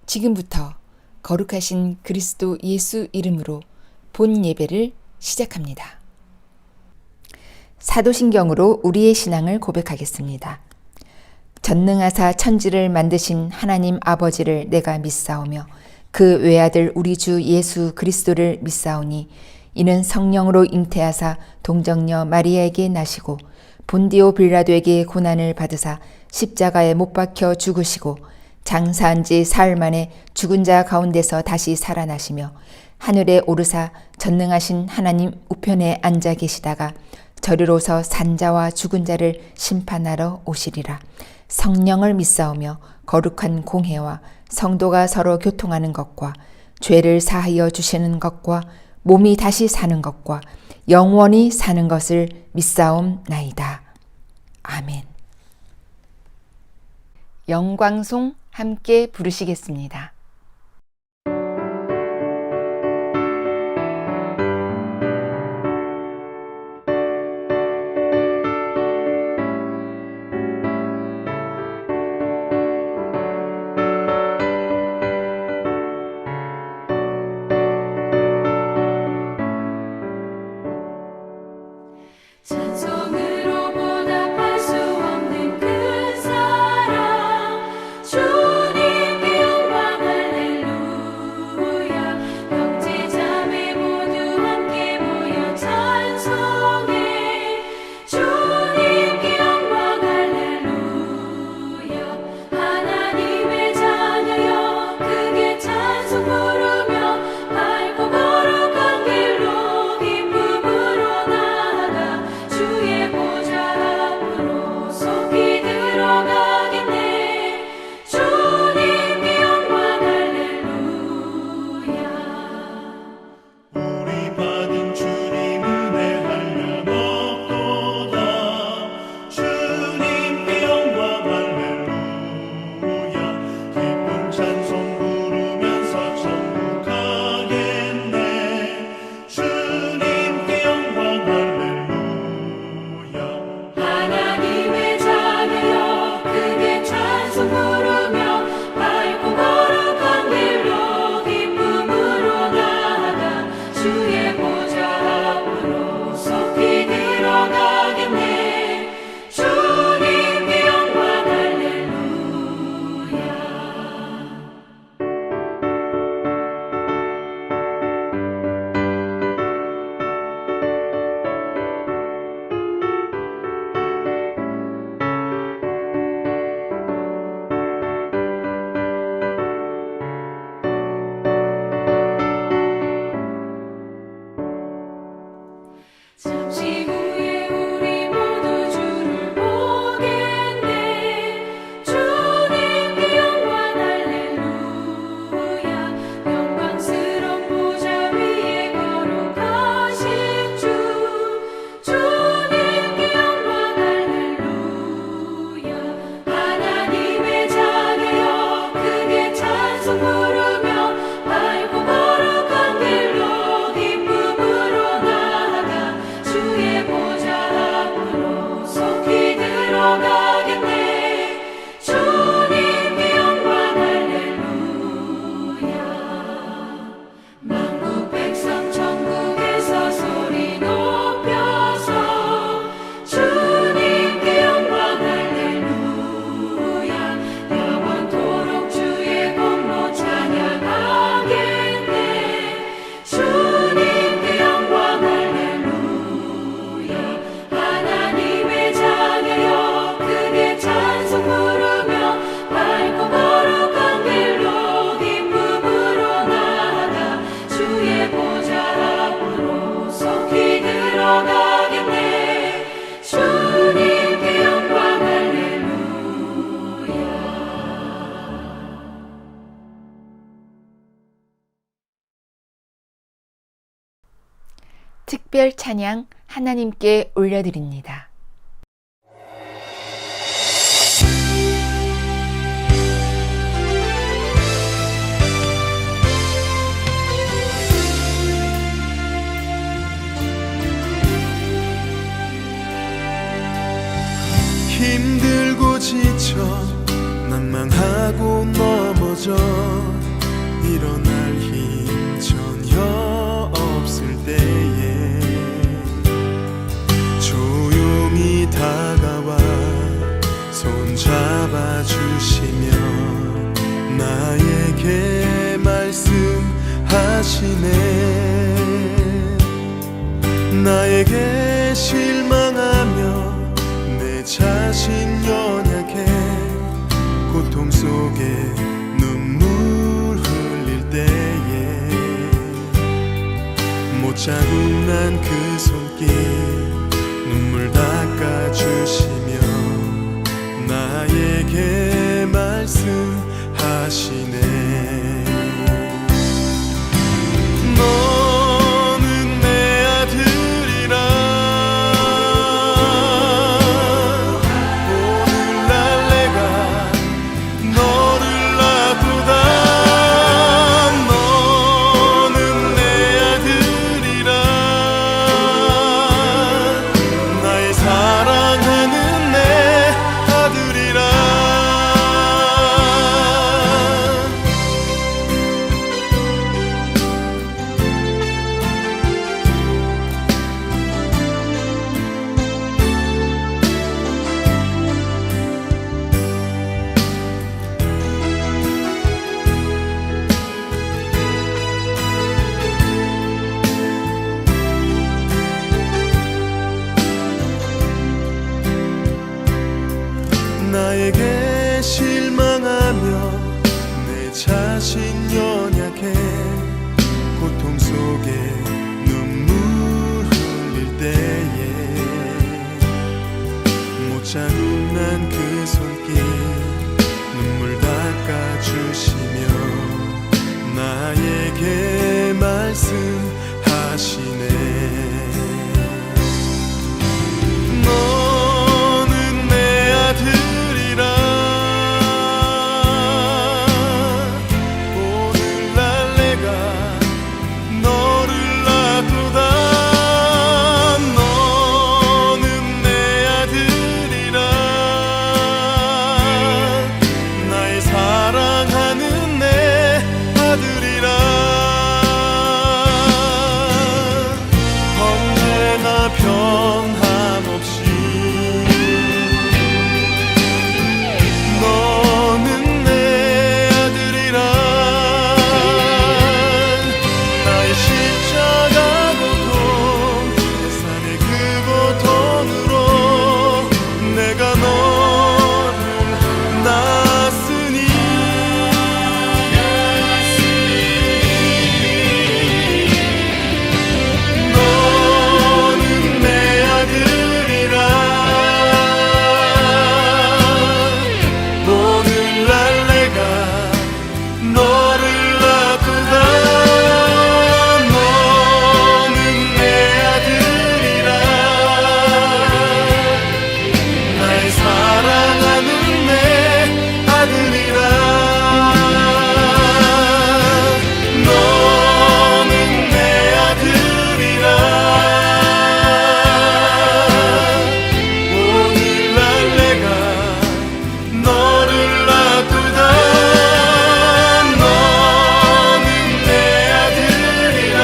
지금부터 거룩하신 그리스도 예수 이름으로 본 예배를 시작합니다. 사도신경으로 우리의 신앙을 고백하겠습니다. 전능하사 천지를 만드신 하나님 아버지를 내가 믿사오며 그 외아들 우리 주 예수 그리스도를 믿사오니 이는 성령으로 잉태하사 동정녀 마리아에게 나시고 본디오 빌라도에게 고난을 받으사 십자가에 못 박혀 죽으시고 장사한 지 사흘 만에 죽은 자 가운데서 다시 살아나시며 하늘에 오르사 전능하신 하나님 우편에 앉아 계시다가 저리로서 산자와 죽은 자를 심판하러 오시리라. 성령을 믿사오며 거룩한 공회와 성도가 서로 교통하는 것과 죄를 사하여 주시는 것과 몸이 다시 사는 것과 영원히 사는 것을 믿사옵나이다. 아멘. 영광송 함께 부르시겠습니다. 찬송으로 보답할 수 없는 그 사랑 주님께 영광 할렐루야. 형제 자매 모두 함께 모여 찬송해 주님께 영광 할렐루야. 하나님의 자녀여 크게 찬송 부르며 밝고 거룩한 길로 기쁨으로 나아가 주의 보좌 앞으로 속히 들어가겠네. 주님께 영광 할렐루야. 우리 받은 주님 은혜 한량없도다. 주님께 영광 할렐루야. 기쁜 찬송 부르면서 천국 가겠네. 주님께 영광 할렐루야. 하나님의 자녀여 크게 찬송 부르며 밝고 거룩한 길로 기쁨으로 나아가 주의 보좌 앞으로 속히 들어가겠네. 주님께 영광 할렐루야. 잠시 후에 우리 모두 주를 보겠네. 주님께 영광 할렐루야. 영광스러운 보좌 위에 거룩하신 주 주님께 영광 할렐루야. 하나님의 자녀여 크게 찬송 부르며 밝고 거룩한 길로 기쁨으로 나아가 주의 보좌 앞으로 속히 들어가겠네. 주님께 영광 할렐루야. 만국 백성 천국에서 소리 높여서 주님께 영광 할렐루야. 영원토록 주의 공로 찬양하겠네. 주님께 영광 할렐루야. 하나님의 자녀여 크게 찬송 부르며 밝고 거룩한 길로 기쁨으로 나아가 주의 보좌 앞으로 속히 들어가겠네. 주님께 영광 할렐루야. 특별 찬양 하나님께 올려드립니다. 힘들고 지쳐 난망하고 넘어 넘어져 일어날 힘 전혀 없을 때에 조용히 다가와 손 잡아주시며 나에게 말씀하시네. 나에게 실망하며 내 자신 연약해 고통 속에 눈물 흘릴 때에 못자국 난 그 손길 눈물 닦아주시며 나에게 말씀하시네. 너는 내 아들이라 오늘날 내가 너를 낳고다. 너는 내 아들이라 나의 사랑하는 내 아들이라. 나에게 실망하며 내 자신 연약해 고통 속에 눈물 흘릴 때에 못자국 난 그 손길 눈물 닦아주시며 나에게 말씀하시네. 너는 내 아들이라 오늘날 내가 너를 낳고다. 너는 내 아들이라 나의 사랑하는 내 아들이라. 언제나 변함없이 너는 내 아들이라. 나의 십자가 고통 산의 그 고통으로 내가 너를 낳았으니 너는 내 아들이라. 오늘날 내가 너를 낳고다. 너는 내 아들이라 나의 사랑하는 내 아들이라. 너는 내 아들이라 오늘날 내가 너를 낳고다. 너는 내 아들이라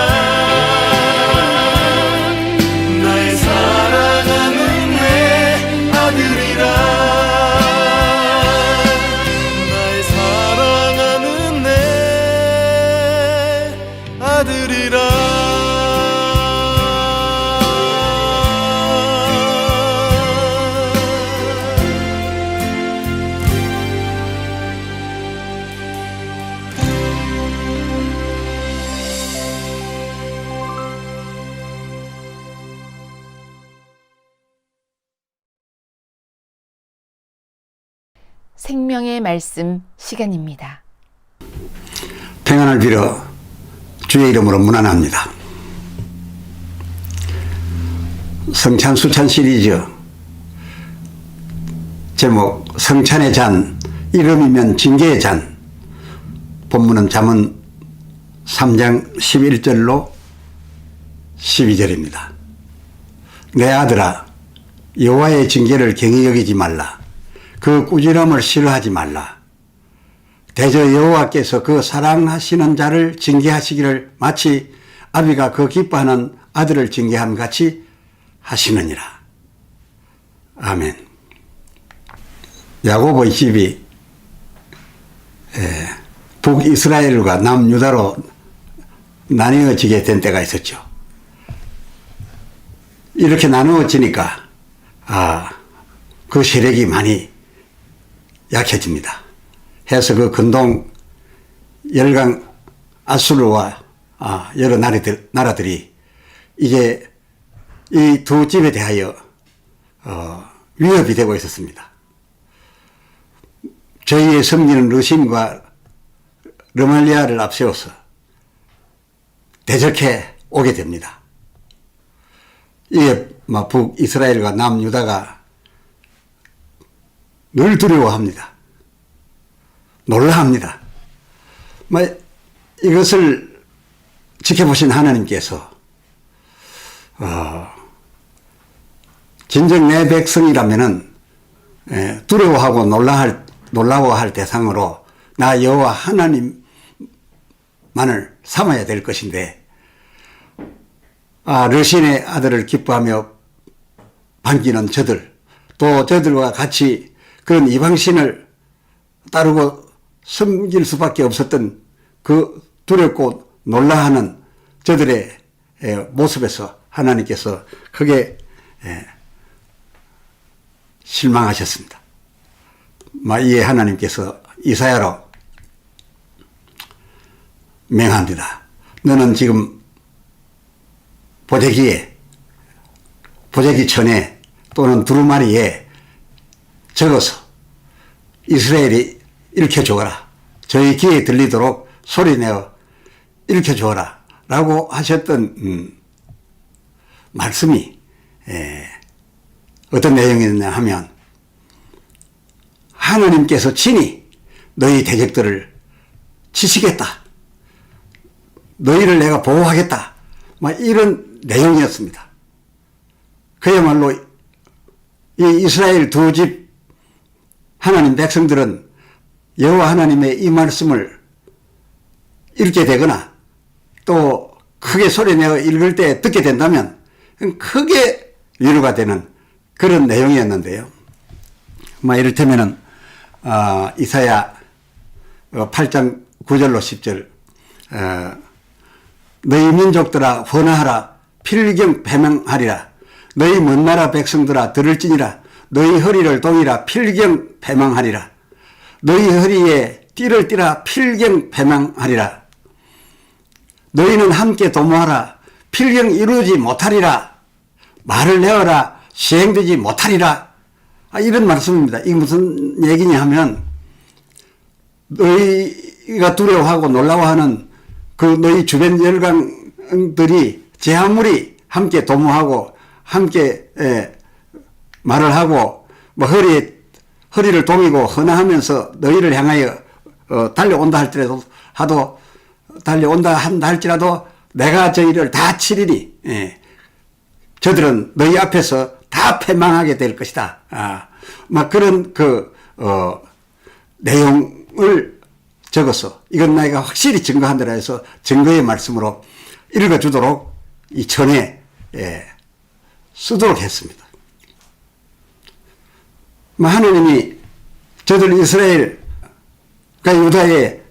나의 사랑하는 내 아들이라. 나의 사랑하는 내 아들이라. 생명의 말씀 시간입니다. 평안을 빌어 주의 이름으로 문안합니다. 성찬 수찬 시리즈 제목 성찬의 잔, 이름이면 징계의 잔. 본문은 잠언 3장 11절로 12절입니다. 내 아들아, 여호와의 징계를 경히 여기지 말라. 그 꾸지람을 싫어하지 말라. 대저 여호와께서 그 사랑하시는 자를 징계하시기를 마치 아비가 그 기뻐하는 아들을 징계함 같이 하시느니라. 아멘. 야고보 집이 북이스라엘과 남유다로 나뉘어지게 된 때가 있었죠. 이렇게 나누어지니까 그 세력이 많이 약해집니다. 해서 그 근동 열강 아수르와 여러 나라들이 이제 이 두 집에 대하여 위협이 되고 있었습니다. 저희의 섬기는 르심과 르말리아를 앞세워서 대적해 오게 됩니다. 이게 북이스라엘과 남유다가 늘 두려워합니다. 놀라합니다. 이것을 지켜보신 하나님께서 진정 내 백성이라면은 두려워하고 놀라워할 대상으로 나 여호와 하나님만을 삼아야 될 것인데 르신의 아들을 기뻐하며 반기는 저들, 또 저들과 같이 그런 이방신을 따르고 섬길 수밖에 없었던 그 두렵고 놀라하는 저들의 모습에서 하나님께서 크게 실망하셨습니다. 이에 하나님께서 이사야로 명합니다. 너는 지금 보재기 천에 또는 두루마리에 적어서 이스라엘이 일으켜주어라. 저희 귀에 들리도록 소리내어 일으켜주어라. 라고 하셨던 말씀이 어떤 내용이었냐 하면 하나님께서 친히 너희 대적들을 치시겠다. 너희를 내가 보호하겠다. 이런 내용이었습니다. 그야말로 이 이스라엘 두 집 하나님 백성들은 여호와 하나님의 이 말씀을 읽게 되거나 또 크게 소리내어 읽을 때 듣게 된다면 크게 위로가 되는 그런 내용이었는데요. 이를테면은 이사야 8장 9절로 10절 너희 민족들아 번화하라 필경 패망하리라 너희 먼 나라 백성들아 들을지니라 너희 허리를 동이라 필경 패망하리라 너희 허리에 띠를 띠라 필경 패망하리라 너희는 함께 도모하라 필경 이루지 못하리라 말을 내어라 시행되지 못하리라 이런 말씀입니다. 이게 무슨 얘기냐 하면 너희가 두려워하고 놀라워하는 그 너희 주변 열강들이 제 아무리 함께 도모하고 함께 말을 하고 허리를 동이고 헌화하면서 너희를 향하여 달려온다 할지라도 내가 저희를 다 치리니 저들은 너희 앞에서 다 패망하게 될 것이다. 그런 내용을 적어서 이건 내가 확실히 증거한다라 해서 증거의 말씀으로 읽어주도록 이 전에 쓰도록 했습니다. 하나님이 저들 이스라엘과 유다에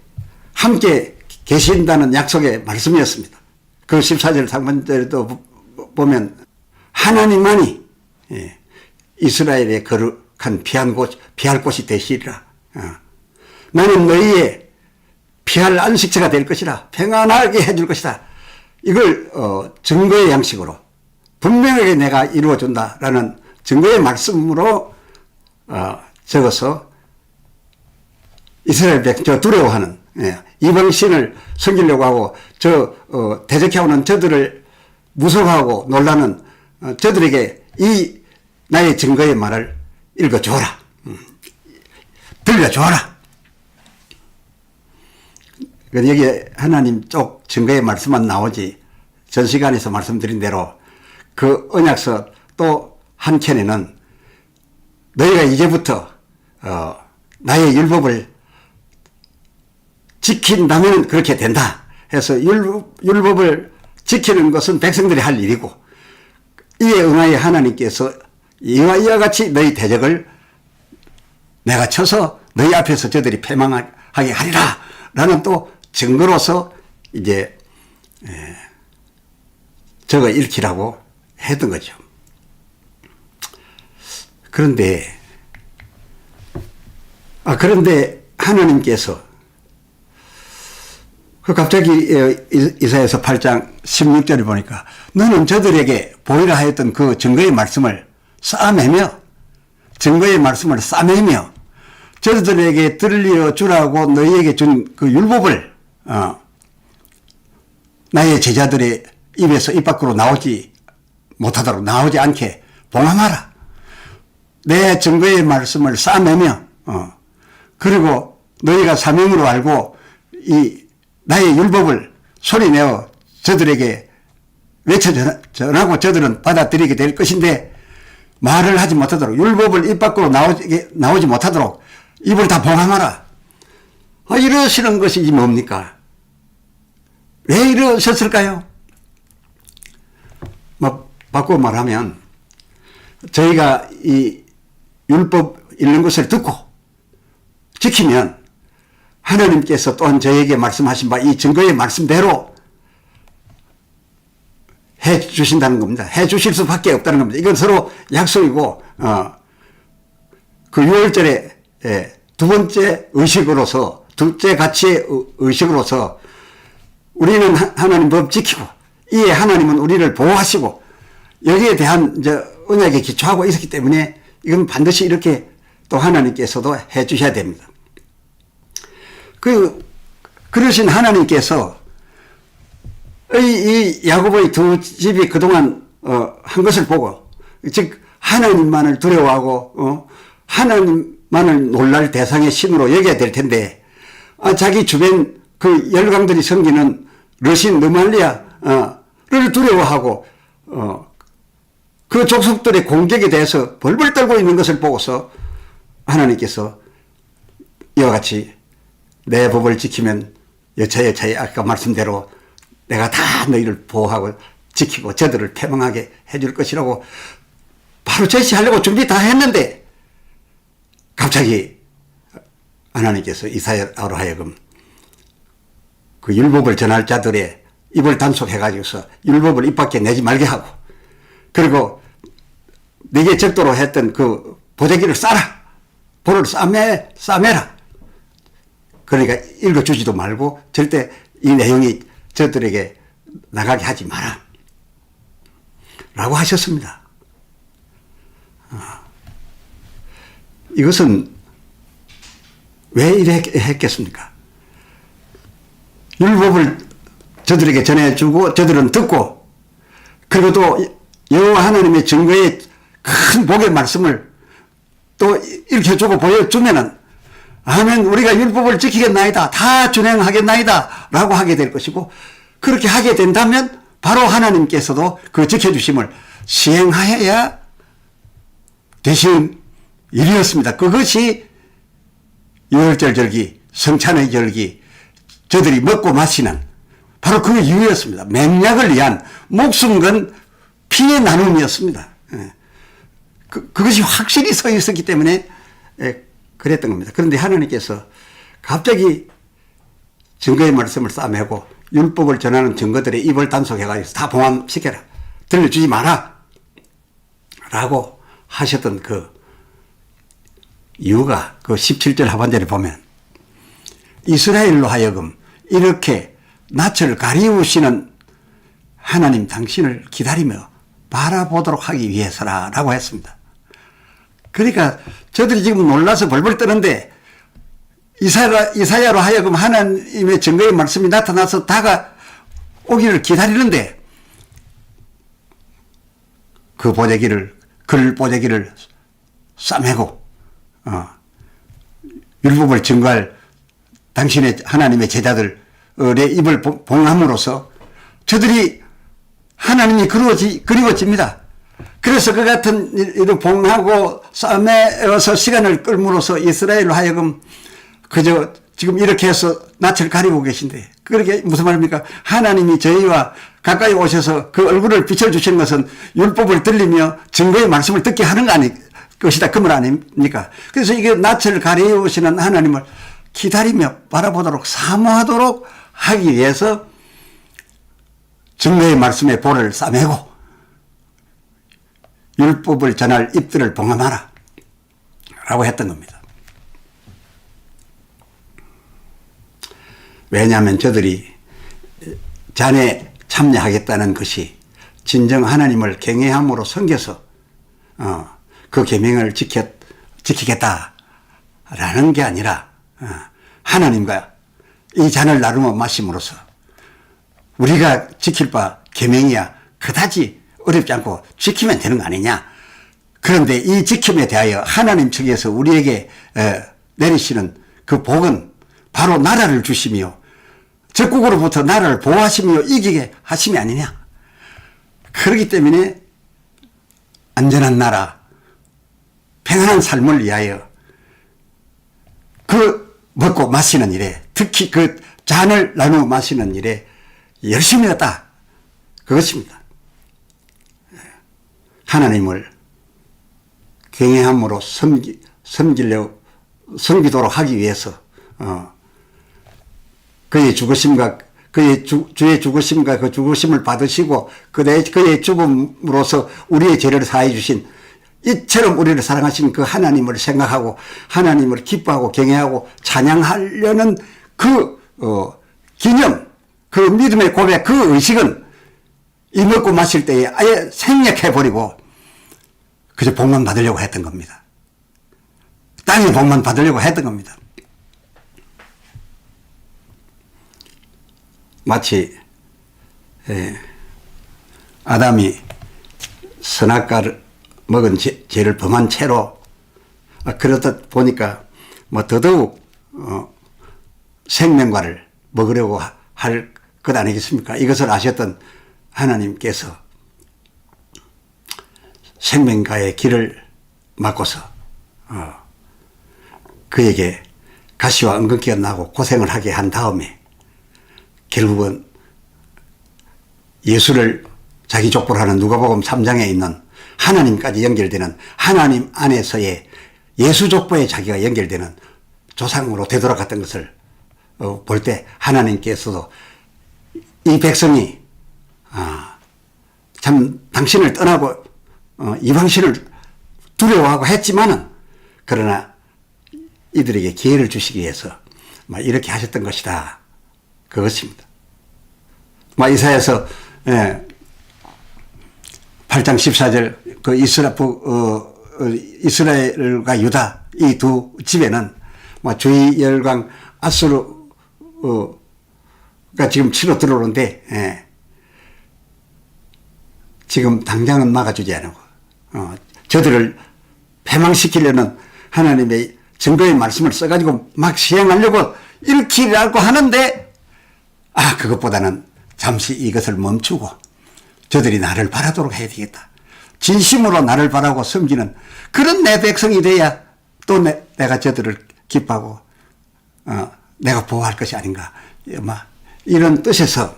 함께 계신다는 약속의 말씀이었습니다. 그 14절 상반절도 보면 하나님만이 이스라엘의 거룩한 피할 곳이 되시리라. 나는 너희의 피할 안식처가 될 것이라. 평안하게 해줄 것이다. 이걸 증거의 양식으로 분명하게 내가 이루어준다라는 증거의 말씀으로 적어서 이스라엘 백성 두려워하는 이방신을 섬기려고 하고 대적해오는 저들을 무서워하고 놀라는 저들에게 이 나의 증거의 말을 읽어줘라. 들려줘라. 여기 하나님 쪽 증거의 말씀만 나오지 전 시간에서 말씀드린 대로 그 언약서 또 한켠에는 너희가 이제부터 나의 율법을 지킨다면 그렇게 된다 해서 율법을 지키는 것은 백성들이 할 일이고, 이에 응하여 하나님께서 이와 같이 너희 대적을 내가 쳐서 너희 앞에서 저들이 패망하게 하리라 라는 또 증거로서 이제 적어 읽히라고 했던 거죠. 그런데 하나님께서 갑자기 이사야서 8장 16절을 보니까 너는 저들에게 보이라 하였던 그 증거의 말씀을 싸매며 저들에게 들려주라고 너희에게 준 그 율법을 나의 제자들의 입에서 입 밖으로 나오지 않게 봉함하라. 내 증거의 말씀을 싸매며 그리고 너희가 사명으로 알고 이 나의 율법을 소리내어 저들에게 외쳐 전하고 저들은 받아들이게 될 것인데, 말을 하지 못하도록, 율법을 입 밖으로 나오지 못하도록 입을 다 봉함하라. 이러시는 것이 뭡니까? 왜 이러셨을까요? 바꾸어 말하면, 저희가 이 율법 읽는 것을 듣고 지키면 하나님께서 또한 저에게 말씀하신 바 이 증거의 말씀대로 해 주신다는 겁니다. 해 주실 수밖에 없다는 겁니다. 이건 서로 약속이고, 그 6월절에 두 번째 의식으로서, 둘째 가치의 의식으로서 우리는 하나님 법 지키고, 이에 하나님은 우리를 보호하시고, 여기에 대한 언약에 기초하고 있었기 때문에 이건 반드시 이렇게 또 하나님께서도 해 주셔야 됩니다. 그러신 하나님께서 이 야곱의 두 집이 그동안 한 것을 보고, 즉 하나님만을 두려워하고 하나님만을 놀랄 대상의 신으로 여겨야 될 텐데, 자기 주변 그 열강들이 섬기는 르신 느말리아를 두려워하고 그 족속들의 공격에 대해서 벌벌 떨고 있는 것을 보고서 하나님께서 이와 같이 내 법을 지키면 여차여차히 아까 말씀대로 내가 다 너희를 보호하고 지키고 저들을 패망하게 해줄 것이라고 바로 제시하려고 준비 다 했는데, 갑자기 하나님께서 이사야로 하여금 그 율법을 전할 자들의 입을 단속해가지고서 율법을 입 밖에 내지 말게 하고, 그리고 네게 적도로 했던 그 보자기를 싸라, 볼을 싸매라. 그러니까 읽어주지도 말고 절대 이 내용이 저들에게 나가게 하지 마라 라고 하셨습니다. 이것은 왜 이래 했겠습니까? 율법을 저들에게 전해주고 저들은 듣고, 그리고 또 여호와 하나님의 증거의 큰 복의 말씀을 또 읽혀주고 보여주면은, 아멘, 우리가 율법을 지키겠나이다, 다 준행하겠나이다 라고 하게 될 것이고, 그렇게 하게 된다면 바로 하나님께서도 그 지켜주심을 시행하여야 되신 일이었습니다. 그것이 유월절 절기, 성찬의 절기, 저들이 먹고 마시는 바로 그 이유였습니다. 맹약을 위한 목숨 건 피의 나눔이었습니다. 그것이 확실히 서 있었기 때문에 그랬던 겁니다. 그런데 하나님께서 갑자기 증거의 말씀을 싸매고 율법을 전하는 증거들의 입을 단속해가지고 다 봉함시켜라, 들려주지 마라 라고 하셨던 그 이유가 그 17절 하반절에 보면, 이스라엘로 하여금 이렇게 낯을 가리우시는 하나님 당신을 기다리며 바라보도록 하기 위해서라고 했습니다. 그러니까 저들이 지금 놀라서 벌벌 떠는데, 이사야로 하여금 하나님의 증거의 말씀이 나타나서 다가오기를 기다리는데, 그 글 보자기를 싸매고 율법을 증거할 당신의 하나님의 제자들의 입을 봉함으로써 저들이 하나님이 그리워집니다. 그래서 그 같은 일을 봉하고 싸매어서 시간을 끌므로써 이스라엘로 하여금 그저 지금 이렇게 해서 낯을 가리고 계신데, 그렇게 무슨 말입니까? 하나님이 저희와 가까이 오셔서 그 얼굴을 비춰주시는 것은 율법을 들리며 증거의 말씀을 듣게 하는 것이다. 그 말 아닙니까? 그래서 이게 낯을 가리우시는 하나님을 기다리며 바라보도록 사모하도록 하기 위해서 증거의 말씀에 볼을 싸매고 율법을 전할 입들을 봉함하라 라고 했던 겁니다. 왜냐하면 저들이 잔에 참여하겠다는 것이 진정 하나님을 경외함으로 섬겨서 그 계명을 지키겠다라는 게 아니라 하나님과 이 잔을 나누어 마심으로써 우리가 지킬 바 계명이야 그다지 어렵지 않고 지키면 되는 거 아니냐. 그런데 이 지킴에 대하여 하나님 측에서 우리에게 내리시는 그 복은 바로 나라를 주시며 적국으로부터 나라를 보호하시며 이기게 하심이 아니냐. 그렇기 때문에 안전한 나라, 평안한 삶을 위하여 그 먹고 마시는 일에, 특히 그 잔을 나누어 마시는 일에 열심히 했다. 그것입니다. 하나님을 경외함으로 섬기도록 하기 위해서 그의 죽으심과 주의 죽으심과 그 죽으심을 받으시고 그의 죽음으로서 우리의 죄를 사해 주신 이처럼 우리를 사랑하신 그 하나님을 생각하고 하나님을 기뻐하고 경외하고 찬양하려는 그 기념, 그 믿음의 고백, 그 의식은 이 먹고 마실 때에 아예 생략해버리고 그저 복만 받으려고 했던 겁니다. 땅의 복만 받으려고 했던 겁니다. 마치 아담이 선악과를 먹은 죄를 범한 채로 그러다 보니까 뭐 더더욱 생명과를 먹으려고 할 것 아니겠습니까? 이것을 아셨던 하나님께서 생명과의 길을 막고서 그에게 가시와 엉겅퀴가 나고 고생을 하게 한 다음에 결국은 예수를 자기 족보로 하는 누가복음 3장에 있는 하나님까지 연결되는 하나님 안에서의 예수 족보에 자기가 연결되는 조상으로 되돌아갔던 것을 볼 때 하나님께서도 이 백성이 참 당신을 떠나고 이방신을 두려워하고 했지만은 그러나 이들에게 기회를 주시기 위해서 이렇게 하셨던 것이다. 그것입니다. 이사야서 8장 14절 그 이스라엘과 유다 이 두 집에는 주의 열강 아수르가 지금 치러 들어오는데 지금 당장은 막아주지 않고 저들을 패망시키려는 하나님의 증거의 말씀을 써가지고 막 시행하려고 일으키려고 하는데 그것보다는 잠시 이것을 멈추고 저들이 나를 바라도록 해야 되겠다. 진심으로 나를 바라고 섬기는 그런 내 백성이 돼야 또 내가 저들을 기뻐하고 내가 보호할 것이 아닌가. 이런 뜻에서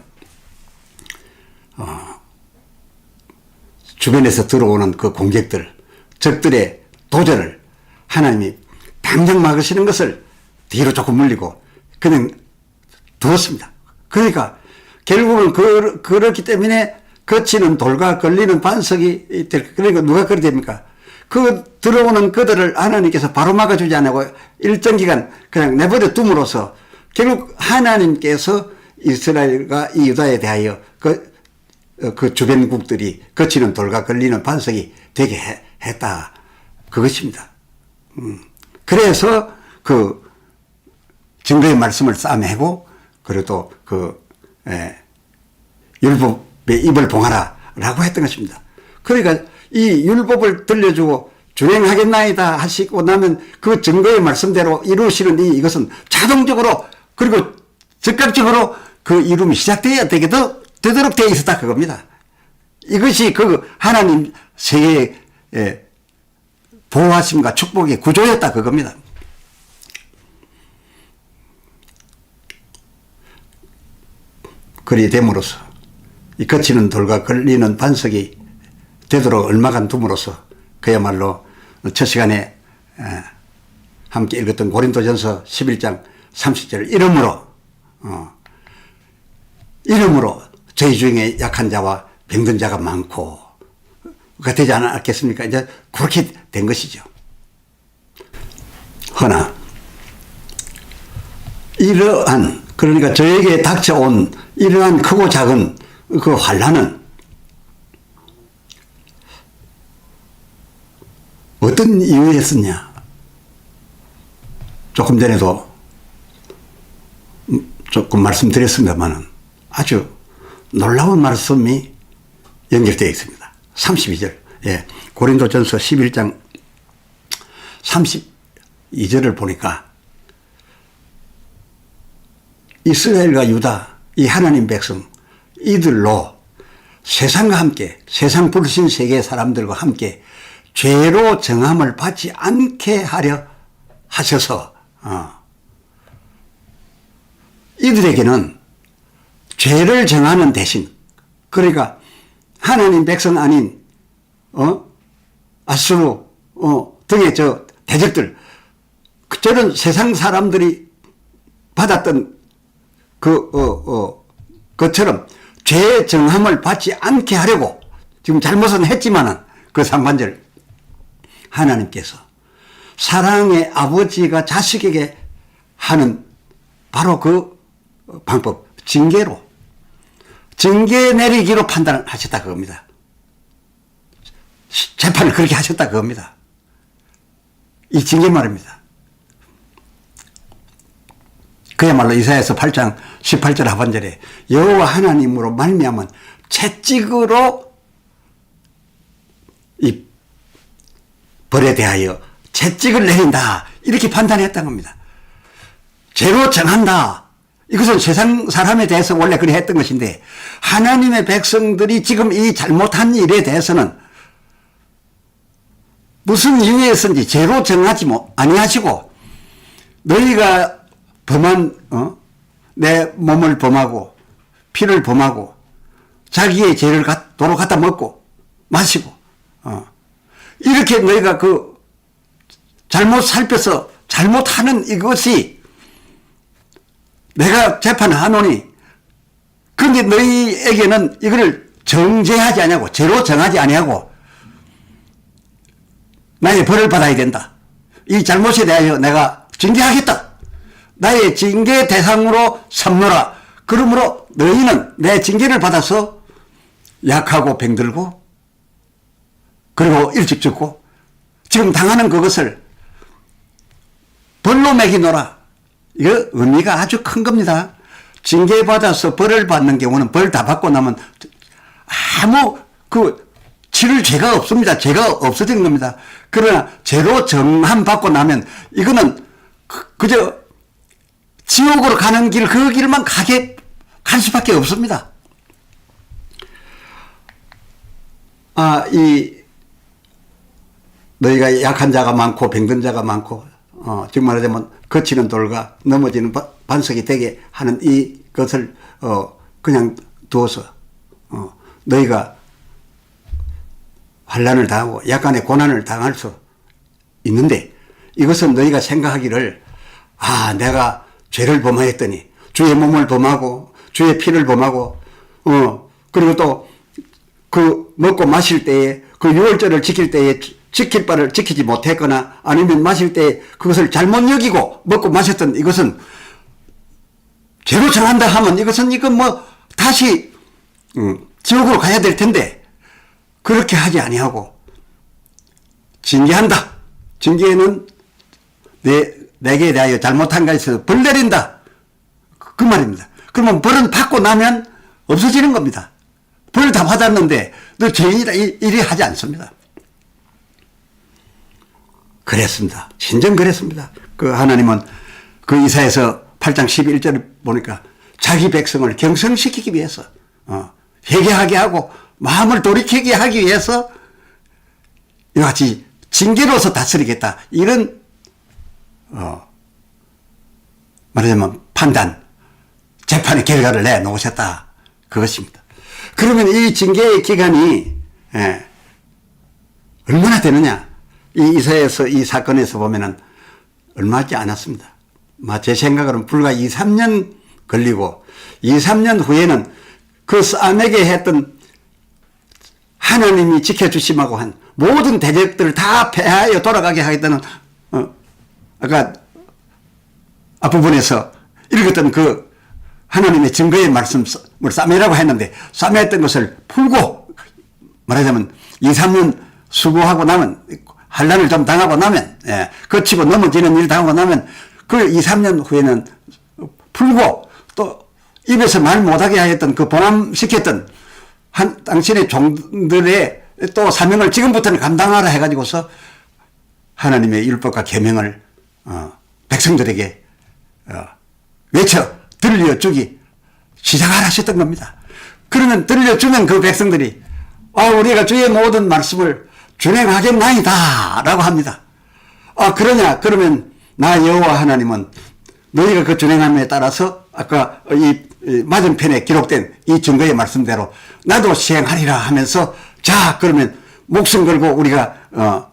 주변에서 들어오는 그 공격들, 적들의 도전을 하나님이 당장 막으시는 것을 뒤로 조금 물리고 그냥 두었습니다. 그러니까 결국은 그렇기 때문에 거치는 돌과 걸리는 반석이 그러니까 누가 그리 됩니까? 그 들어오는 그들을 하나님께서 바로 막아주지 않고 일정 기간 그냥 내버려 둠으로써 결국 하나님께서 이스라엘과 이 유다에 대하여 그 주변국들이 거치는 돌과 걸리는 반석이 되게 했다. 그것입니다. 그래서 그 증거의 말씀을 싸매고 그래도 율법의 입을 봉하라 라고 했던 것입니다. 그러니까 이 율법을 들려주고 준행하겠나이다 하시고 나면 그 증거의 말씀대로 이루시는 이것은 자동적으로 그리고 즉각적으로 그 이름이 시작되어야 되도록 되어 있었다 그겁니다. 이것이 그 하나님 세계의 보호하심과 축복의 구조였다 그겁니다. 그리 됨으로써 이 거치는 돌과 걸리는 반석이 되도록 얼마간 둠으로써 그야말로 첫 시간에 함께 읽었던 고린도전서 11장 30절 이름으로 저희 중에 약한 자와 병든 자가 많고 가 되지 않았겠습니까? 이제 그렇게 된 것이죠. 허나 이러한 그러니까 저에게 닥쳐온 이러한 크고 작은 그 환난은 어떤 이유였었냐? 조금 전에도 조금 말씀드렸습니다만은 아주 놀라운 말씀이 연결되어 있습니다. 32절. 예. 고린도전서 11장 32절을 보니까 이스라엘과 유다, 이 하나님 백성, 이들로 세상과 함께, 세상 불신 세계 사람들과 함께 죄로 정함을 받지 않게 하려 하셔서, 이들에게는 죄를 정하는 대신, 그러니까 하나님 백성 아닌, 아수르, 등의 대적들, 저런 세상 사람들이 받았던 그것처럼 죄 정함을 받지 않게 하려고 지금 잘못은 했지만은 그 상반절 하나님께서 사랑의 아버지가 자식에게 하는 바로 그 방법, 징계 내리기로 판단하셨다 그겁니다. 재판을 그렇게 하셨다 그겁니다. 이 징계 말입니다. 그야말로 이사야서 8장 18절 하반절에 여호와 하나님으로 말미암은 채찍으로 이 벌에 대하여 채찍을 내린다 이렇게 판단했던 겁니다. 죄로 정한다. 이것은 세상 사람에 대해서 원래 그래 했던 것인데 하나님의 백성들이 지금 이 잘못한 일에 대해서는 무슨 이유에서인지 죄로 정하지 아니하시고 너희가 범한 내 몸을 범하고 피를 범하고 자기의 죄를 도로 갖다 먹고 마시고 이렇게 너희가 그 잘못 살펴서 잘못하는 이것이 내가 재판하노니 그런데 너희에게는 이거를 정죄하지 아니하고 죄로 정하지 아니하고 나의 벌을 받아야 된다. 이 잘못에 대하여 내가 징계하겠다. 나의 징계 대상으로 삼노라. 그러므로 너희는 내 징계를 받아서 약하고 병들고 그리고 일찍 죽고 지금 당하는 그것을 벌로 매기노라. 이거 의미가 아주 큰 겁니다. 징계받아서 벌을 받는 경우는 벌 다 받고 나면 아무 치를 죄가 없습니다. 죄가 없어지는 겁니다. 그러나 죄로 정함 받고 나면 이거는 그저 지옥으로 가는 길, 그 길만 갈 수밖에 없습니다. 너희가 약한 자가 많고 병든 자가 많고 지금 말하자면 거치는 돌과 넘어지는 반석이 되게 하는 이것을 그냥 두어서 너희가 환난을 당하고 약간의 고난을 당할 수 있는데 이것은 너희가 생각하기를 내가 죄를 범하였더니 주의 몸을 범하고 주의 피를 범하고 그리고 또 그 먹고 마실 때에 그 유월절을 지킬 때에 지킬 바를 지키지 못했거나 아니면 마실 때 그것을 잘못 여기고 먹고 마셨던 이것은 죄로 정한다 하면 이건 다시 지옥으로 가야 될 텐데 그렇게 하지 아니하고 징계한다. 징계는 내게 대하여 잘못한 것에서 벌 내린다. 그 말입니다. 그러면 벌은 받고 나면 없어지는 겁니다. 벌 다 받았는데 너 죄인이다 이리 하지 않습니다. 그랬습니다. 진정 그랬습니다. 그 하나님은 그 이사야서 8장 11절을 보니까 자기 백성을 경성시키기 위해서 회개하게 하고 마음을 돌이키게 하기 위해서 이와 같이 징계로서 다스리겠다. 이런 말하자면 판단, 재판의 결과를 내놓으셨다. 그것입니다. 그러면 이 징계의 기간이 얼마나 되느냐? 이 이사야서 이 사건에서 보면은 얼마 있지 않았습니다. 제 생각으로는 불과 2, 3년 걸리고 2, 3년 후에는 그 쌈에게 했던 하나님이 지켜주심하고 한 모든 대적들을 다 패하여 돌아가게 하겠다는 아까 앞부분에서 읽었던 그 하나님의 증거의 말씀을 싸매라고 했는데 싸매했던 것을 풀고 말하자면 2, 3년 수고하고 나면 환난을 좀 당하고 나면 거치고 넘어지는 일 당하고 나면 그 2, 3년 후에는 풀고 또 입에서 말 못하게 하였던 그 봉함시켰던 당신의 종들의 또 사명을 지금부터는 감당하라 해가지고서 하나님의 율법과 계명을 백성들에게 외쳐 들려주기 시작하라 하셨던 겁니다. 그러면 들려주면 그 백성들이 우리가 주의 모든 말씀을 준행하겠나이다 라고 합니다. 그러냐? 그러면 나 여호와 하나님은 너희가 그 준행함에 따라서 아까 이 맞은편에 기록된 이 증거의 말씀대로 나도 시행하리라 하면서 자 그러면 목숨 걸고 우리가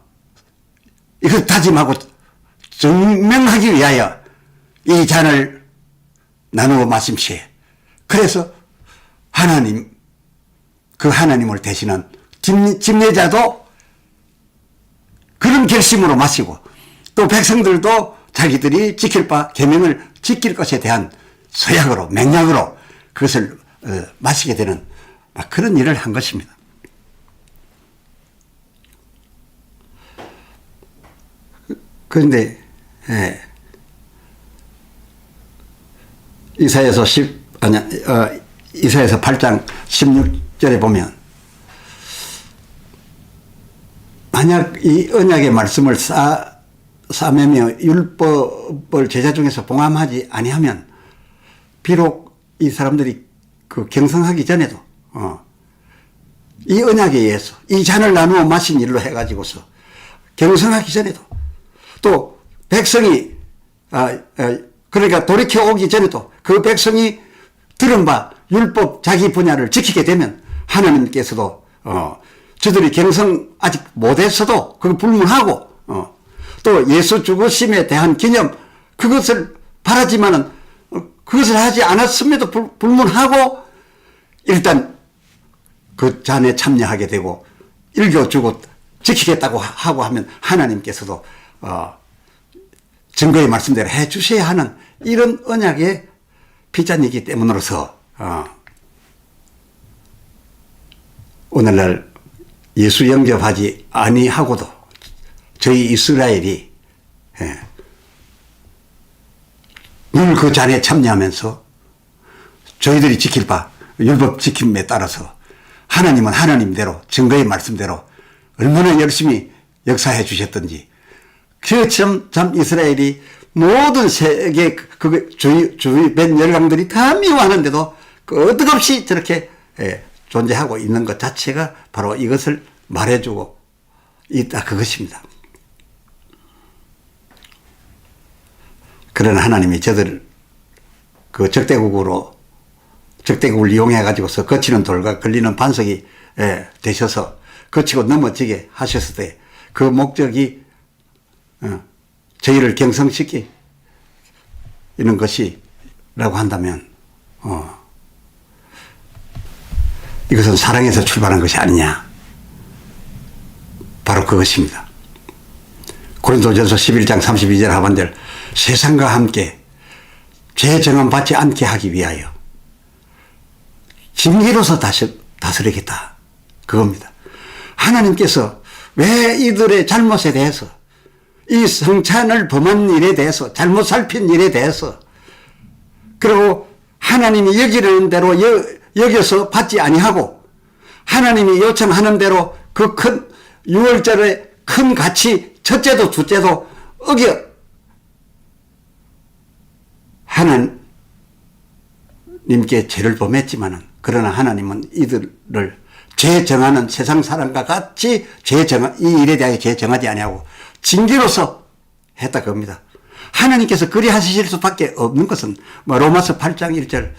이걸 다짐하고 증명하기 위하여 이 잔을 나누어 마심시에 그래서 하나님 그 하나님을 대신한 집례자도 그런 결심으로 마시고 또 백성들도 자기들이 지킬 바 계명을 지킬 것에 대한 서약으로 맹약으로 그것을 마시게 되는 그런 일을 한 것입니다. 그런데 이사야서 8장 16절에 보면 만약 이 언약의 말씀을 싸매며 율법을 제자 중에서 봉함하지 아니하면 비록 이 사람들이 그 경성하기 전에도 이 언약에 의해서 이 잔을 나누어 마신 일로 해가지고서 경성하기 전에도 또 백성이 그러니까 돌이켜 오기 전에도 그 백성이 들은 바 율법 자기 분야를 지키게 되면 하나님께서도 저들이 경성 아직 못했어도 그거 불문하고 또 예수 죽으심에 대한 기념 그것을 바라지만은 그것을 하지 않았음에도 불문하고 일단 그 잔에 참여하게 되고 읽어주고 지키겠다고 하고 하면 하나님께서도 증거의 말씀대로 해 주셔야 하는 이런 언약의 피잔이기 때문으로서 오늘날 예수 영접하지 아니하고도 저희 이스라엘이 늘 그 잔에 참여하면서 저희들이 지킬 바 율법 지킴에 따라서 하나님은 하나님대로 증거의 말씀대로 얼마나 열심히 역사해 주셨던지 그처럼 참 이스라엘이 모든 세계 주위 몇 열강들이 다 미워하는데도 끄떡없이 저렇게 존재하고 있는 것 자체가 바로 이것을 말해주고 있다 그것입니다. 그러나 하나님이 저들 그 적대국을 이용해 가지고서 거치는 돌과 걸리는 반석이 되셔서 거치고 넘어지게 하셨을 때 그 목적이 저희를 경성시키는 것이라고 한다면 이것은 사랑에서 출발한 것이 아니냐 바로 그것입니다. 고린도전서 11장 32절 하반절 세상과 함께 죄 정함 받지 않게 하기 위하여 진리로서 다스리겠다 그겁니다. 하나님께서 왜 이들의 잘못에 대해서 이 성찬을 범한 일에 대해서 잘못 살핀 일에 대해서 그리고 하나님이 여기려는 대로 여겨서 받지 아니하고 하나님이 요청하는 대로 그 큰 6월절의 큰 가치 첫째도 둘째도 어겨 하나님께 죄를 범했지만은 그러나 하나님은 이들을 죄 정하는 세상 사람과 같이 이 일에 대하여 죄 정하지 아니하고 징계로서 했다 그겁니다. 하나님께서 그리 하실 수밖에 없는 것은 로마서 8장 1절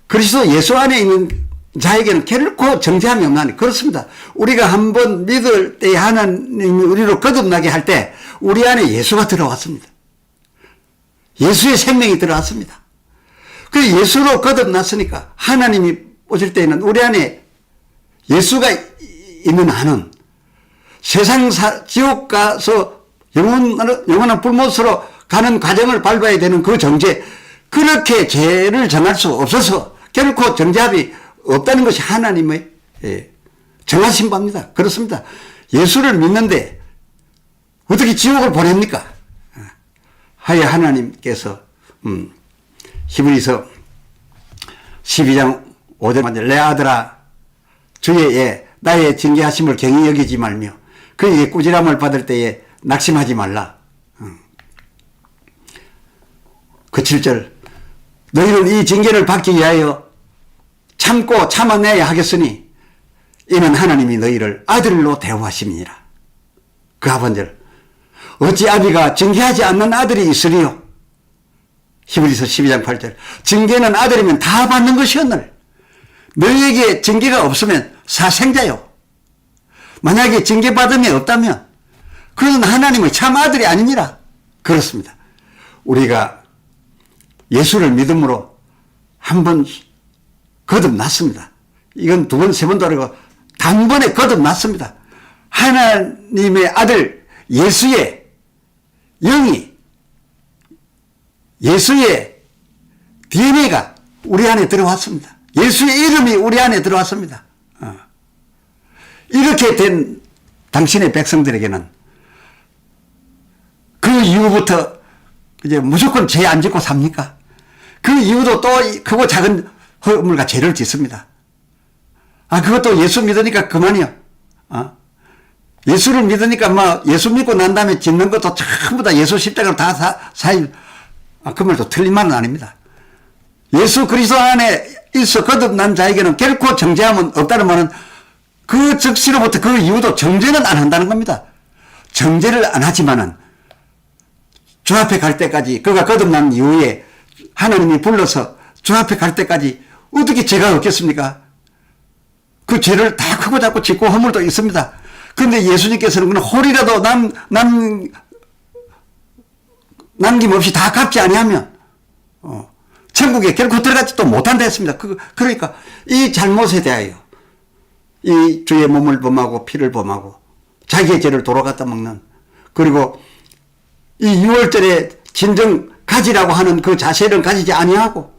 그리스도 예수 안에 있는 자에게는 결코 정죄함이 없나니 그렇습니다. 우리가 한번 믿을 때 하나님이 우리로 거듭나게 할 때 우리 안에 예수가 들어왔습니다. 예수의 생명이 들어왔습니다. 그 예수로 거듭났으니까 하나님이 오실 때에는 우리 안에 예수가 있는 한은 세상 지옥 가서 영원한 불못으로 가는 과정을 밟아야 되는 그 정죄, 그렇게 죄를 정할 수 없어서 결코 정죄함이 없다는 것이 하나님의 정하신 바입니다. 그렇습니다. 예수를 믿는데 어떻게 지옥을 보냅니까? 하여 하나님께서 히브리서 12장 5절 내 아들아 주의 나의 징계하심을 경히 여기지 말며 그의 꾸지람을 받을 때에 낙심하지 말라. 그 7절 너희는 이 징계를 받기 위하여 참고 참아내야 하겠으니 이는 하나님이 너희를 아들로 대우하심이니라. 그 하반절 어찌 아비가 징계하지 않는 아들이 있으리요. 히브리서 12장 8절 징계는 아들이면 다 받는 것이었느니 너희에게 징계가 없으면 사생자요. 만약에 징계받음이 없다면 그는 하나님의 참 아들이 아니니라. 그렇습니다. 우리가 예수를 믿음으로 한번 거듭났습니다. 이건 두 번, 세 번도 아니고 단번에 거듭났습니다. 하나님의 아들 예수의 영이, 예수의 DNA가 우리 안에 들어왔습니다. 예수의 이름이 우리 안에 들어왔습니다. 이렇게 된 당신의 백성들에게는 그 이후부터 이제 무조건 죄 안 짓고 삽니까? 그 이후도 또 크고 작은 허물과 죄를 짓습니다. 그것도 예수 믿으니까 그만이요. 예수를 믿으니까 예수 믿고 난 다음에 짓는 것도 전부 다 예수 십자가로 다 사일. 그 말도 틀린 말은 아닙니다. 예수 그리스도 안에 있어 거듭난 자에게는 결코 정죄함은 없다는 말은 그 즉시로부터 그 이후도 정죄는 안 한다는 겁니다. 정죄를 안 하지만은 주 앞에 갈 때까지 그가 거듭난 이후에 하나님이 불러서 주 앞에 갈 때까지 어떻게 죄가 없겠습니까? 그 죄를 다 크고 작고 짓고 허물도 있습니다. 그런데 예수님께서는 그냥 홀이라도 남김없이 다 갚지 아니하면 천국에 결코 들어가지도 못한다 했습니다. 그러니까 이 잘못에 대하여 이 주의 몸을 범하고 피를 범하고 자기의 죄를 도로 갖다 먹는, 그리고 이 6월절에 진정 가지라고 하는 그 자세를 가지지 아니하고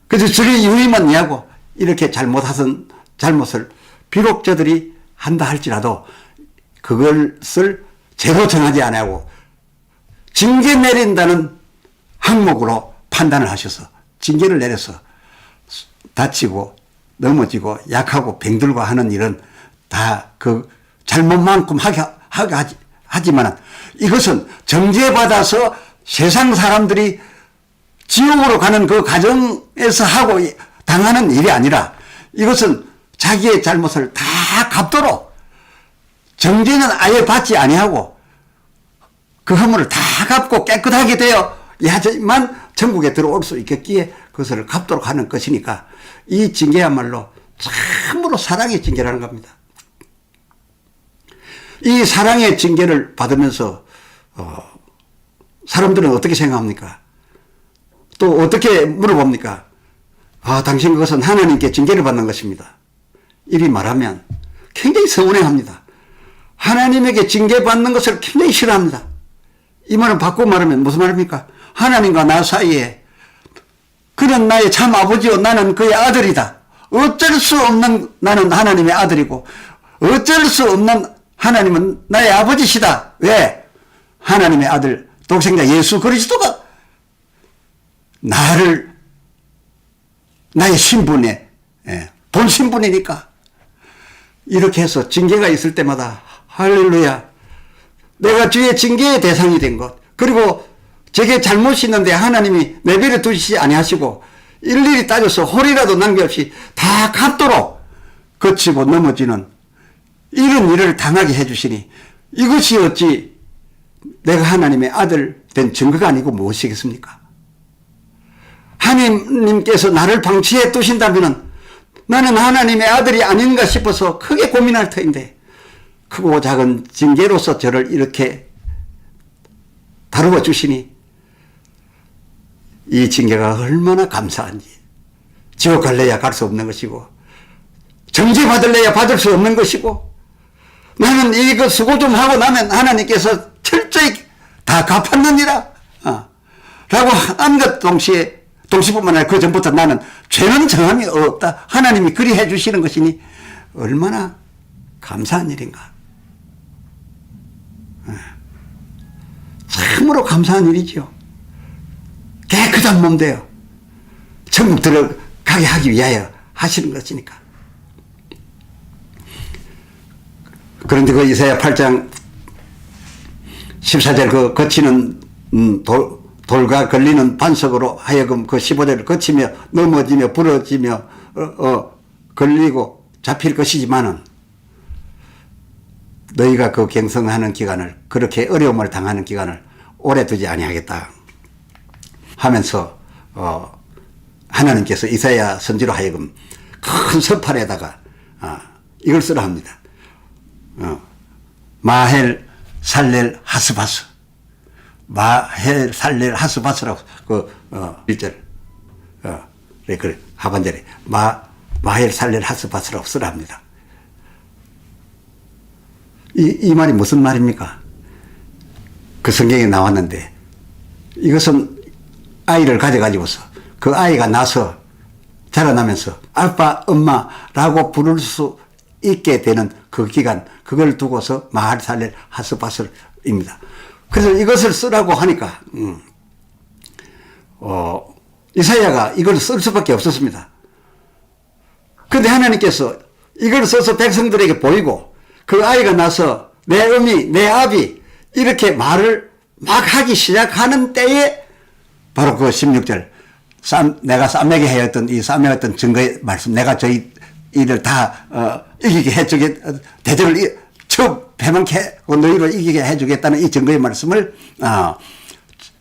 그래서 저리 유의만 이하고 이렇게 잘못하던 잘못을 비록 저들이 한다 할지라도 그것을 죄로 정하지 아니하고 징계 내린다는 항목으로 판단을 하셔서 징계를 내려서 다치고 넘어지고 약하고 병들고 하는 일은 다 그 잘못만큼 하지만 이것은 정죄받아서 세상 사람들이 지옥으로 가는 그 과정에서 하고 당하는 일이 아니라 이것은 자기의 잘못을 다 갚도록 정죄는 아예 받지 아니하고 그 허물을 다 갚고 깨끗하게 되어야지만 천국에 들어올 수 있겠기에 그것을 갚도록 하는 것이니까 이 징계야말로 참으로 사랑의 징계라는 겁니다. 이 사랑의 징계를 받으면서 사람들은 어떻게 생각합니까? 또 어떻게 물어봅니까? 당신 그것은 하나님께 징계를 받는 것입니다. 이리 말하면 굉장히 서운해합니다. 하나님에게 징계받는 것을 굉장히 싫어합니다. 이 말은 바꾸고 말하면 무슨 말입니까? 하나님과 나 사이에 그는 나의 참 아버지요 나는 그의 아들이다. 어쩔 수 없는 나는 하나님의 아들이고 어쩔 수 없는 하나님은 나의 아버지시다. 왜? 하나님의 아들 독생자 예수 그리스도가 나의 신분에 본 신분이니까 이렇게 해서 징계가 있을 때마다 할렐루야 내가 주의 징계의 대상이 된 것, 그리고 제게 잘못이 있는데 하나님이 내버려 두시지 아니하시고 일일이 따져서 홀이라도 남김없이 다 갚도록 거치고 넘어지는 이런 일을 당하게 해주시니 이것이 어찌 내가 하나님의 아들 된 증거가 아니고 무엇이겠습니까? 하나님께서 나를 방치해 두신다면 나는 하나님의 아들이 아닌가 싶어서 크게 고민할 터인데 크고 작은 징계로서 저를 이렇게 다루어 주시니 이 징계가 얼마나 감사한지. 지옥 갈래야 갈 수 없는 것이고 정죄 받을래야 받을 수 없는 것이고 나는 이거 수고 좀 하고 나면 하나님께서 철저히 다 갚았느니라 라고 한 것 동시뿐만 아니라 그 전부터 나는 죄는 정함이 없다. 하나님이 그리 해주시는 것이니 얼마나 감사한 일인가. 참으로 감사한 일이죠. 깨끗한 몸 되어 천국 들어가게 하기 위하여 하시는 것이니까. 그런데 그 이사야 8장 14절 그 거치는 돌과 걸리는 반석으로 하여금 그 15절을 거치며 넘어지며 부러지며 걸리고 잡힐 것이지만은 너희가 그 경성하는 기간을 그렇게 어려움을 당하는 기간을 오래 두지 아니하겠다 하면서 하나님께서 이사야 선지로 하여금 큰 서판에다가 이걸 쓰라 합니다. 마헬 살렐 하스바스 마헬 살렐 하스바스라고 그 1절 그래 하반절에 마헬 살렐 하스바스라고 쓰라 합니다. 이 말이 무슨 말입니까? 그 성경에 나왔는데 이것은 아이를 가져가지고서 그 아이가 나서 자라나면서 아빠 엄마라고 부를 수 있게 되는 그 기간 그걸 두고서 마할 살렐 하스바스입니다. 그래서 이것을 쓰라고 하니까 이사야가 이걸 쓸 수밖에 없었습니다. 그런데 하나님께서 이걸 써서 백성들에게 보이고 그 아이가 나서 내 어미 내 아비 이렇게 말을 막 하기 시작하는 때에 바로 그 16절 내가 싸매게 하였던 이 싸매었던 증거의 말씀 내가 저희를 다 이기게 해주게 대적을 배망케 하고 너희를 이기게 해주겠다는 이 증거의 말씀을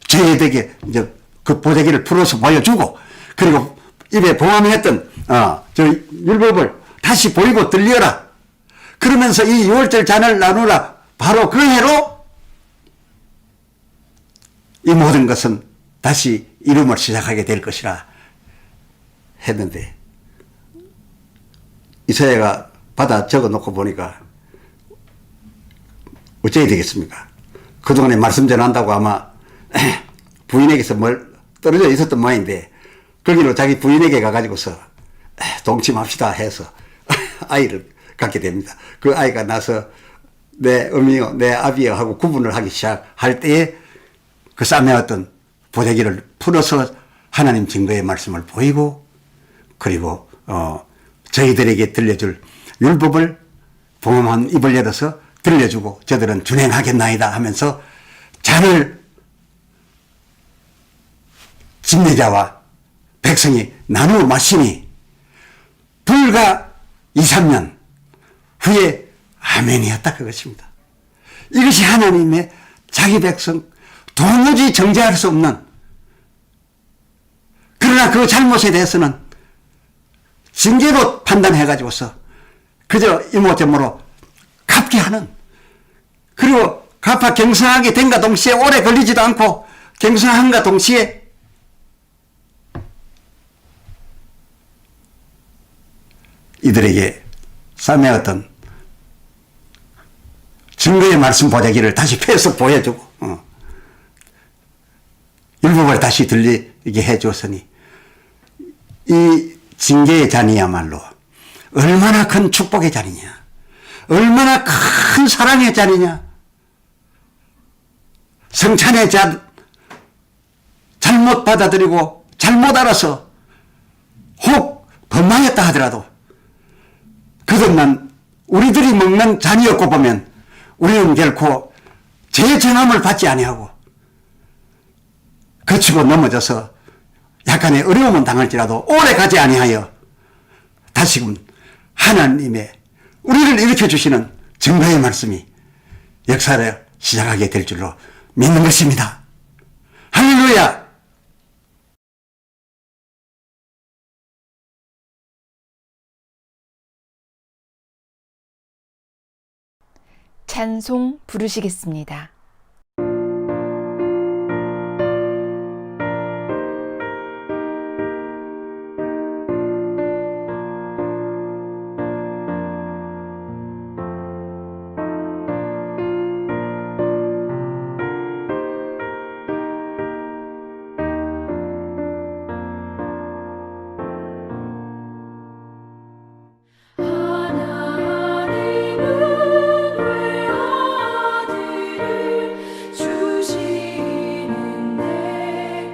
저희에게 이제 그 보자기를 풀어서 보여주고 그리고 입에 봉함했던 저 율법을 다시 보이고 들려라. 그러면서 이 6월절 잔을 나누라. 바로 그 해로 이 모든 것은 다시 이름을 시작하게 될 것이라 했는데 이사야가 받아 적어놓고 보니까 어찌해야 되겠습니까? 그동안에 말씀 전한다고 아마 부인에게서 뭘 떨어져 있었던 모양인데 거기로 자기 부인에게 가가지고서 동침합시다 해서 아이를 갖게 됩니다. 그 아이가 나서 내 어미요 내 아비요 하고 구분을 하기 시작할 때에 그 싸매었던 보자기를 풀어서 하나님 증거의 말씀을 보이고 그리고 저희들에게 들려줄 율법을 봉함한 입을 열어서 들려주고 저들은 준행하겠나이다 하면서 잔을 진리자와 백성이 나누어 마시니 불과 2, 3년 후에 아멘이었다 그것입니다. 이것이 하나님의 자기 백성 도무지 정죄할 수 없는 그러나 그 잘못에 대해서는 징계로 판단해가지고서 그저 이모저모로 갚게 하는 그리고 갚아 경성하게 된가 동시에 오래 걸리지도 않고 경성한가 동시에 이들에게 싸매었던 증거의 말씀 보자기를 다시 펴서 보여주고 율법을 다시 들리게 해주었으니 이 징계의 잔이야말로 얼마나 큰 축복의 잔이냐 얼마나 큰 사랑의 잔이냐 성찬의 잔 잘못 받아들이고 잘못 알아서 혹 범망했다 하더라도 그것만 우리들이 먹는 잔이었고 보면 우리는 결코 죄 정함을 받지 아니하고 거치고 넘어져서 약간의 어려움은 당할지라도 오래 가지 아니하여 다시금 하나님의 우리를 일으켜 주시는 증거의 말씀이 역사를 시작하게 될 줄로 믿는 것입니다. 할렐루야! 찬송 부르시겠습니다. 하나님은 외아들을 주시는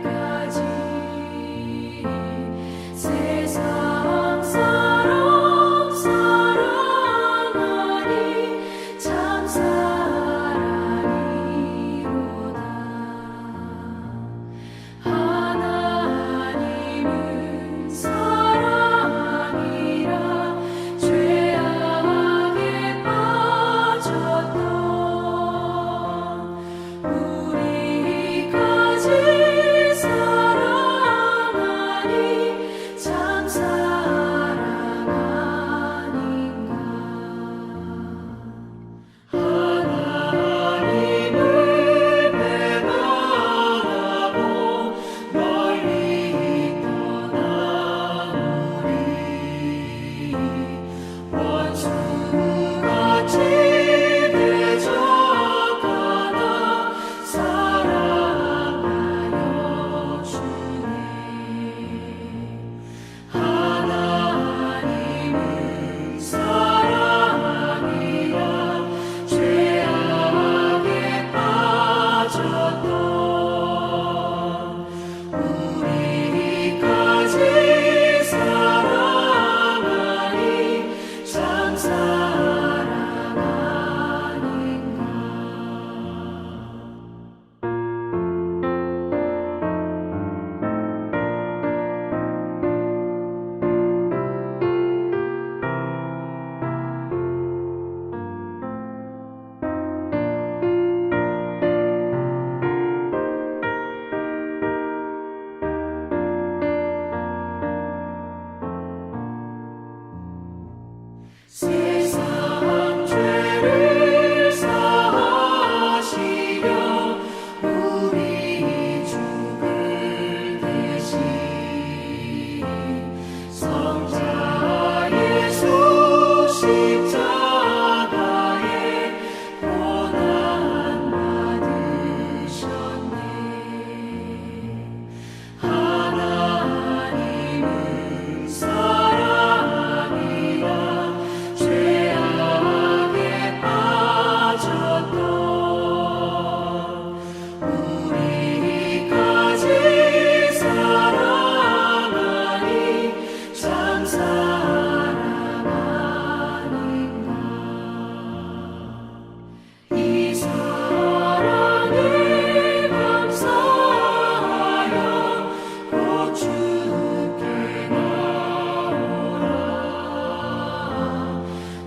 데까지 세상 사람 사랑하니 참 사랑이로다. 하나님은 사랑이라 죄악에 빠졌던 우리까지 사랑하니 참 사랑 아닌가. 하나님을 배반하고 멀리 떠난 우리 원수같이 대적하나 사랑하여 주네. 하나님은 사랑이라 죄악에 빠졌던 우리까지 사랑하니 참 사랑 아닌가. 세상 죄를 사하시려 우리 죽을 대신 성자 예수 십자가에 고난 받으셨네. 하나님은 사랑이라 죄악에 빠졌던 우리까지 사랑하니 참 사랑 아닌가. 이 사랑에 감사하여 곧 주께 나오라.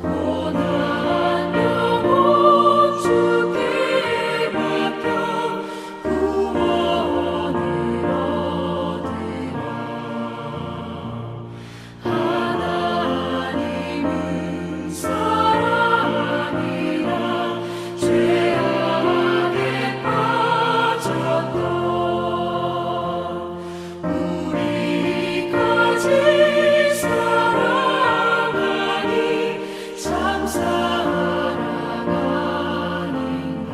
고난 영혼 주께 맡겨 구원을 얻으라. 하나님은 사랑이라 죄악에 빠졌던 우리까지 사랑하니 참 사랑 아닌가.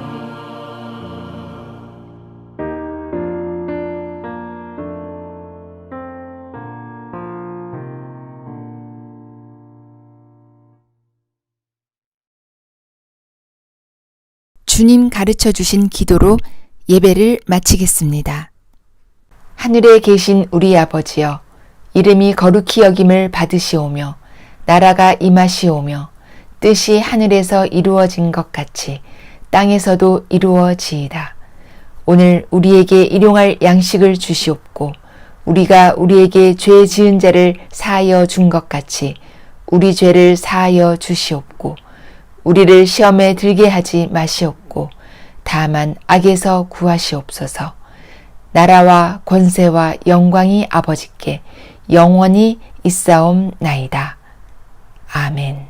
주님 가르쳐 주신 기도로 예배를 마치겠습니다. 하늘에 계신 우리 아버지여, 이름이 거룩히 여김을 받으시오며 나라가 임하시오며 뜻이 하늘에서 이루어진 것 같이 땅에서도 이루어지이다. 오늘 우리에게 일용할 양식을 주시옵고 우리가 우리에게 죄 지은 자를 사하여 준 것 같이 우리 죄를 사하여 주시옵고 우리를 시험에 들게 하지 마시옵고 다만 악에서 구하시옵소서. 나라와 권세와 영광이 아버지께 영원히 있사옵나이다. 아멘.